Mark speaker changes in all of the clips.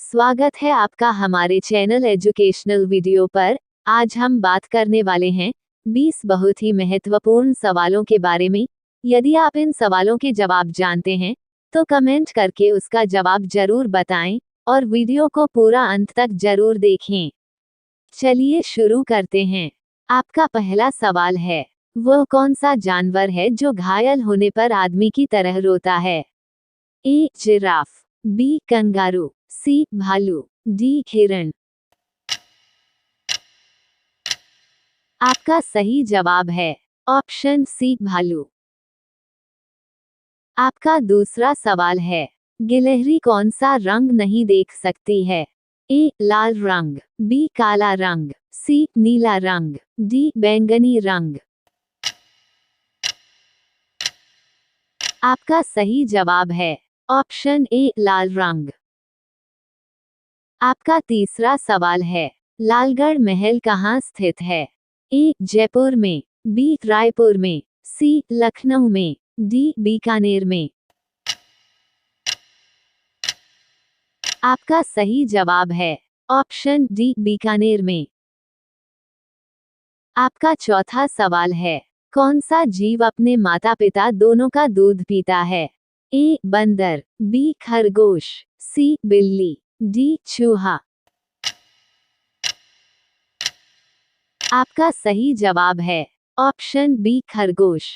Speaker 1: स्वागत है आपका हमारे चैनल एजुकेशनल वीडियो पर। आज हम बात करने वाले हैं 20 बहुत ही महत्वपूर्ण सवालों के बारे में। यदि आप इन सवालों के जवाब जानते हैं तो कमेंट करके उसका जवाब जरूर बताएं और वीडियो को पूरा अंत तक जरूर देखें। चलिए शुरू करते हैं। आपका पहला सवाल है, वह कौन सा जानवर है जो घायल होने पर आदमी की तरह रोता है? ए जिराफ, बी कंगारू, सी भालू, डी हिरण। आपका सही जवाब है ऑप्शन सी भालू। आपका दूसरा सवाल है, गिलहरी कौन सा रंग नहीं देख सकती है? ए लाल रंग, बी काला रंग, सी नीला रंग, डी बैंगनी रंग। आपका सही जवाब है ऑप्शन ए लाल रंग। आपका तीसरा सवाल है, लालगढ़ महल कहाँ स्थित है? ए जयपुर में, बी रायपुर में, सी लखनऊ में, डी बीकानेर में। आपका सही जवाब है ऑप्शन डी बीकानेर में। आपका चौथा सवाल है, कौन सा जीव अपने माता पिता दोनों का दूध पीता है? ए बंदर, बी खरगोश, सी बिल्ली, डी चूहा। आपका सही जवाब है ऑप्शन बी खरगोश।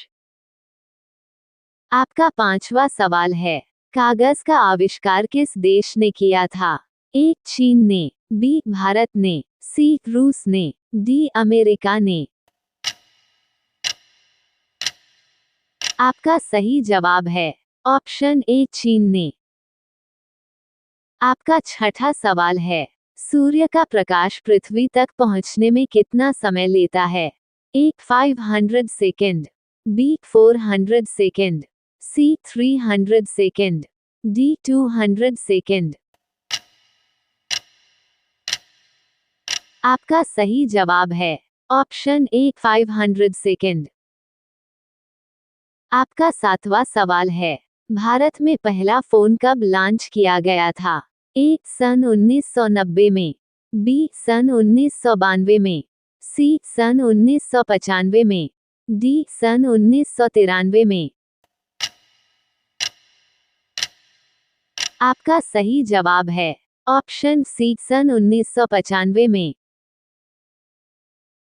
Speaker 1: आपका पांचवा सवाल है, कागज का आविष्कार किस देश ने किया था? ए चीन ने, बी भारत ने, सी रूस ने, डी अमेरिका ने। आपका सही जवाब है ऑप्शन ए चीन ने। आपका छठा सवाल है, सूर्य का प्रकाश पृथ्वी तक पहुंचने में कितना समय लेता है? ए 500 सेकेंड, बी 400 सेकेंड, सी 300 सेकेंड, डी 200 सेकेंड। आपका सही जवाब है ऑप्शन ए 500 सेकेंड। आपका सातवां सवाल है, भारत में पहला फोन कब लॉन्च किया गया था? ए सन 1990 में, बी सन 1992 में, सी सन 1995 में, डी सन 1993 में। आपका सही जवाब है ऑप्शन सी सन 1995 में।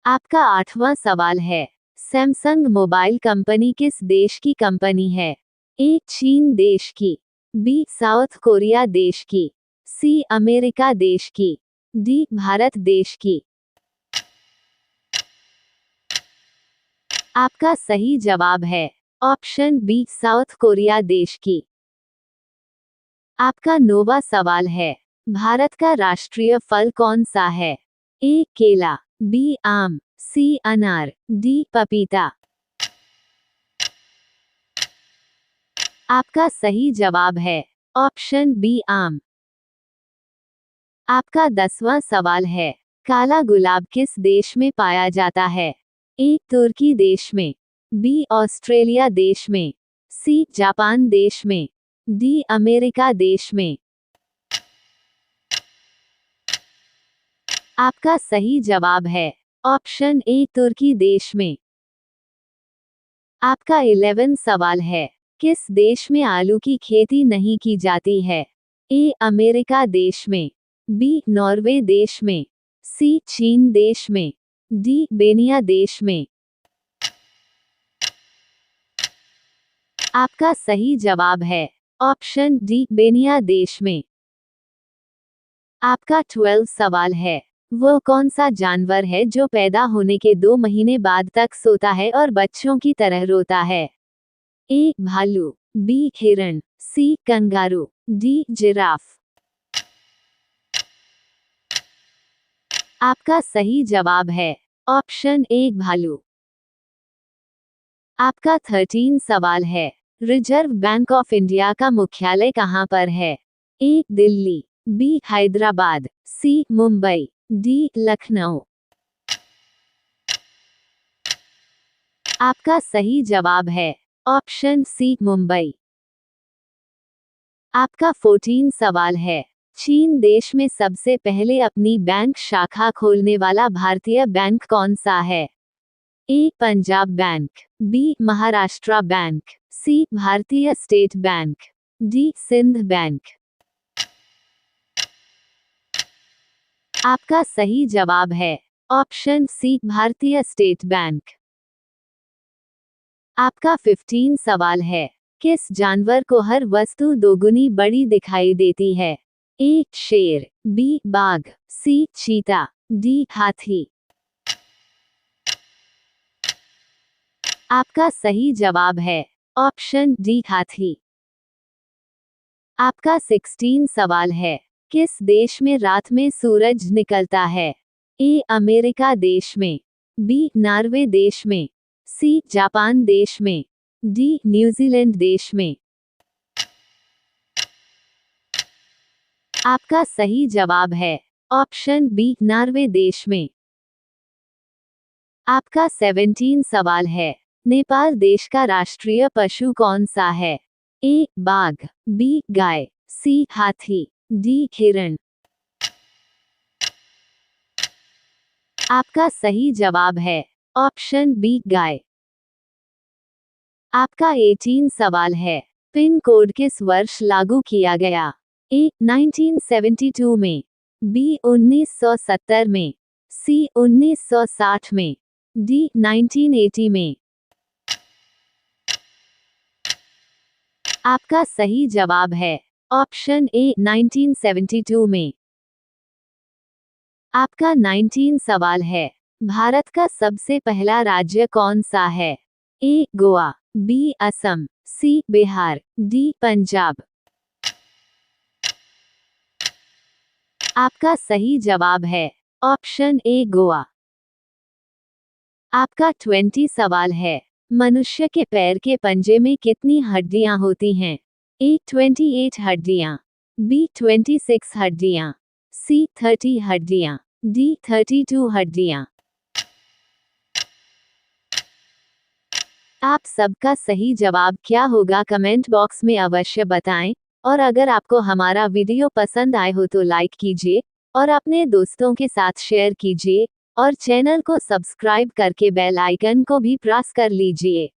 Speaker 1: आपका आठवां सवाल है, सैमसंग मोबाइल कंपनी किस देश की कंपनी है? ए चीन देश की, बी साउथ कोरिया देश की, सी अमेरिका देश की, डी भारत देश की। आपका सही जवाब है ऑप्शन बी साउथ कोरिया देश की। आपका नौवां सवाल है, भारत का राष्ट्रीय फल कौन सा है? ए केला, बी आम, सी अनार, डी पपीता। आपका सही जवाब है ऑप्शन बी आम। आपका 10वां सवाल है, काला गुलाब किस देश में पाया जाता है? ए तुर्की देश में, बी ऑस्ट्रेलिया देश में, सी जापान देश में, डी अमेरिका देश में। आपका सही जवाब है ऑप्शन ए तुर्की देश में। आपका 11वां सवाल है, किस देश में आलू की खेती नहीं की जाती है? ए अमेरिका देश में, बी नॉर्वे देश में, सी चीन देश में, डी बेनिया देश में। आपका सही जवाब है ऑप्शन डी बेनिया देश में। आपका 12वां सवाल है, वह कौन सा जानवर है जो पैदा होने के 2 महीने बाद तक सोता है और बच्चों की तरह रोता है? ए भालू, बी हिरण, सी कंगारू, डी जिराफ। आपका सही जवाब है ऑप्शन ए भालू। आपका 13वां सवाल है, रिजर्व बैंक ऑफ इंडिया का मुख्यालय कहाँ पर है? ए दिल्ली, बी हैदराबाद, सी मुंबई, डी लखनऊ। आपका सही जवाब है ऑप्शन सी मुंबई। आपका 14वां सवाल है, चीन देश में सबसे पहले अपनी बैंक शाखा खोलने वाला भारतीय बैंक कौन सा है? A. Punjab bank, B. Maharashtra bank, C. Bharatiya state bank, D. Sindh bank. आपका सही जवाब है option C, Bharatiya state bank. आपका 15 सवाल है, किस जानवर को हर वस्तु दोगुनी बड़ी दिखाई देती है? ए. शेर, बी. बाघ, सी. चीता, डी. हाथी। आपका सही जवाब है ऑप्शन डी, हाथी। आपका 16 सवाल है, किस देश में रात में सूरज निकलता है? ए. अमेरिका देश में, बी. नॉर्वे देश में, सी. जापान देश में, डी. न्यूजीलैंड देश में। आपका सही जवाब है ऑप्शन बी, नॉर्वे देश में। आपका 17 सवाल है, नेपाल देश का राष्ट्रीय पशु कौन सा है? ए. बाघ, बी. गाय, सी. हाथी, डी. हिरण। आपका सही जवाब है ऑप्शन बी, गाय। आपका 18 सवाल है, पिन कोड किस वर्ष लागू किया गया? ए. 1972 में, बी. 1970 में, सी. 1960 में, डी. 1980 में। आपका सही जवाब है ऑप्शन ए, 1972 में। आपका 19 सवाल है, भारत का सबसे पहला राज्य कौन सा है? ए. गोवा, बी. असम, सी. बिहार, डी. पंजाब। आपका सही जवाब है ऑप्शन ए, गोवा। आपका 20 सवाल है, मनुष्य के पैर के पंजे में कितनी हड्डियां होती हैं? ए. 28 हड्डियां, बी. 26 हड्डियां, सी. 30 हड्डियां, डी. 32 हड्डियां। आप सबका सही जवाब क्या होगा कमेंट बॉक्स में अवश्य बताएं, और अगर आपको हमारा वीडियो पसंद आए हो तो लाइक कीजिए और अपने दोस्तों के साथ शेयर कीजिए और चैनल को सब्सक्राइब करके बेल आइकन को भी प्रेस कर लीजिए।